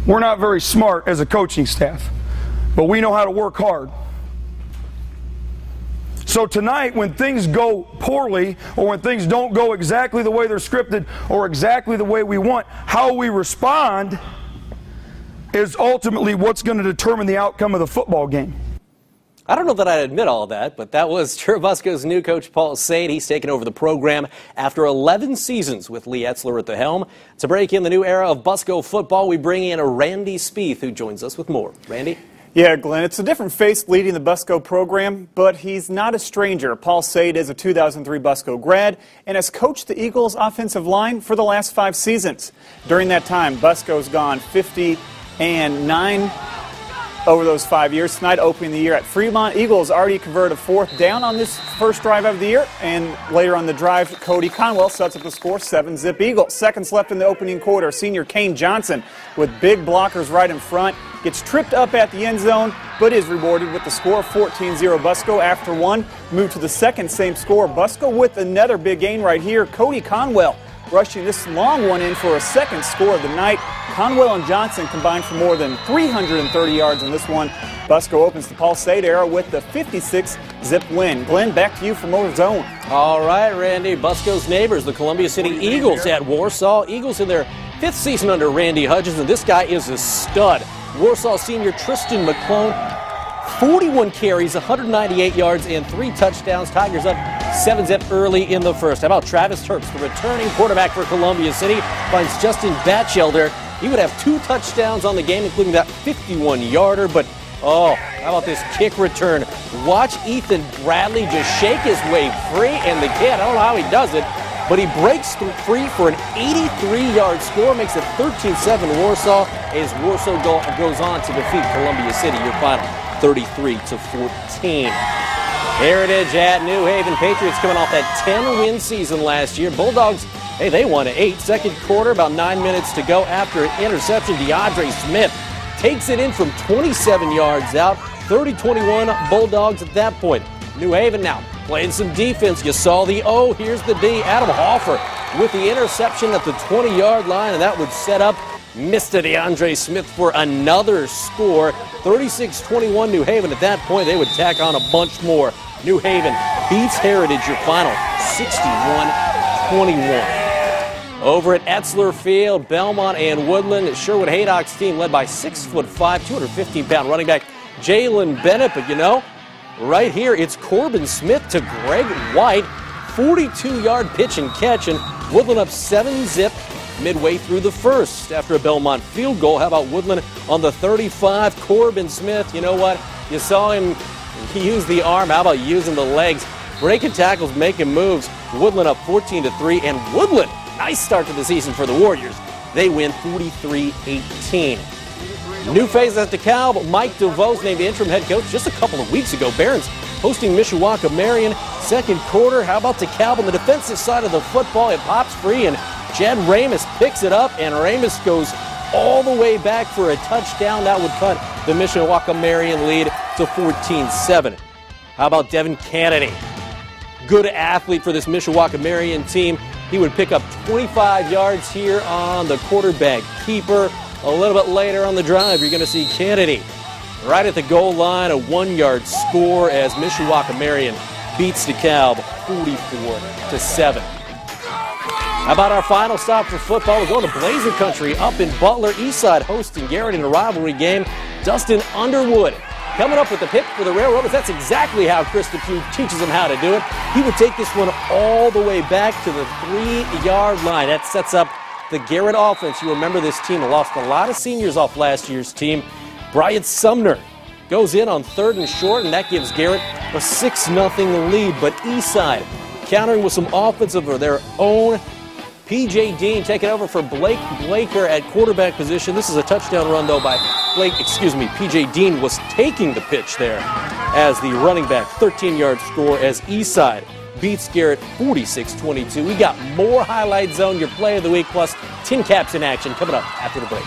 We're not very smart as a coaching staff, but we know how to work hard. So tonight, when things go poorly, or when things don't go exactly the way they're scripted or exactly the way we want, how we respond is ultimately what's going to determine the outcome of the football game. I don't know that I'd admit all that, but that was Churubusco's new coach, Paul Sade. He's taken over the program after 11 seasons with Lee Etzler at the helm. To break in the new era of Busco football, we bring in Randy Spieth, who joins us with more. Randy? Yeah, Glenn, it's a different face leading the Busco program, but he's not a stranger. Paul Sade is a 2003 Busco grad and has coached the Eagles' offensive line for the last 5 seasons. During that time, Busco's gone 50-9 over those 5 years. Tonight, opening the year at Fremont, Eagles already converted a 4th down on this first drive of the year, and later on the drive, Cody Conwell sets up the score, 7-zip Eagles. Seconds left in the opening quarter. Senior Kane Johnson, with big blockers right in front, gets tripped up at the end zone, but is rewarded with the score, 14-0 Busco. After one, move to the second, same score. Busco with another big gain right here. Cody Conwell rushing this long one in for a second score of the night. Conwell and Johnson combined for more than 330 yards in this one. Busco opens the Paul Sade era with the 56-zip win. Glenn, back to you for more zone. All right, Randy. Busco's neighbors, the Columbia City Eagles at Warsaw. Eagles in their 5th season under Randy Hudgens, and this guy is a stud. Warsaw senior Tristan McClone, 41 carries, 198 yards, and 3 touchdowns. Tigers up 7-zip early in the first. How about Travis Terps, the returning quarterback for Columbia City, finds Justin Batchelder. He would have 2 touchdowns on the game, including that 51-yarder. But, oh, how about this kick return? Watch Ethan Bradley just shake his way free, and the kid, I don't know how he does it, but he breaks free for an 83-yard score, makes it 13-7 Warsaw, as Warsaw goes on to defeat Columbia City. Your final, 33-14. Heritage at New Haven. Patriots coming off that 10-win season last year. Bulldogs, hey, they won at 8. Second quarter, about 9 minutes to go after an interception. DeAndre Smith takes it in from 27 yards out. 30-21 Bulldogs at that point. New Haven now playing some defense. You saw the O, here's the D. Adam Hoffer with the interception at the 20-yard line, and that would set up Mr. DeAndre Smith for another score. 36-21 New Haven. At that point, they would tack on a bunch more. New Haven beats Heritage, your final, 61-21. Over at Etzler Field, Belmont and Woodland, Sherwood Haydock's team led by 6'5", 215-pound running back Jalen Bennett. But you know, right here, it's Corbin Smith to Greg White, 42-yard pitch and catch, and Woodland up 7-zip midway through the first after a Belmont field goal. How about Woodland on the 35? Corbin Smith, you know what? You saw him, he used the arm. How about using the legs? Breaking tackles, making moves. Woodland up 14-3, and Woodland, nice start to the season for the Warriors. They win 43-18. New phase at DeKalb. Mike DeVos named interim head coach just a couple of weeks ago. Barons hosting Mishawaka Marion. Second quarter, how about DeKalb on the defensive side of the football? It pops free, and Jed Ramus picks it up, and Ramus goes all the way back for a touchdown. That would cut the Mishawaka Marion lead to 14-7. How about Devin Kennedy? Good athlete for this Mishawaka Marion team. He would pick up 25 yards here on the quarterback keeper. A little bit later on the drive, you're going to see Kennedy right at the goal line, a 1-yard score as Mishawaka Marion beats DeKalb 44-7. How about our final stop for football? We're going to Blazer Country up in Butler. Eastside hosting Garrett in a rivalry game. Dustin Underwood coming up with the pick for the Railroaders. That's exactly how Chris DePue teaches them how to do it. He would take this one all the way back to the 3-yard line. That sets up the Garrett offense. You remember this team lost a lot of seniors off last year's team. Bryant Sumner goes in on 3rd and short, and that gives Garrett a 6-0 lead. But Eastside countering with some offensive of their own. P.J. Dean taking over for Blake Blaker at quarterback position. This is a touchdown run, though, by P.J. Dean was taking the pitch there as the running back. 13-yard score as Eastside beats Garrett 46-22. We got more Highlight Zone, your play of the week, plus tin caps in action coming up after the break.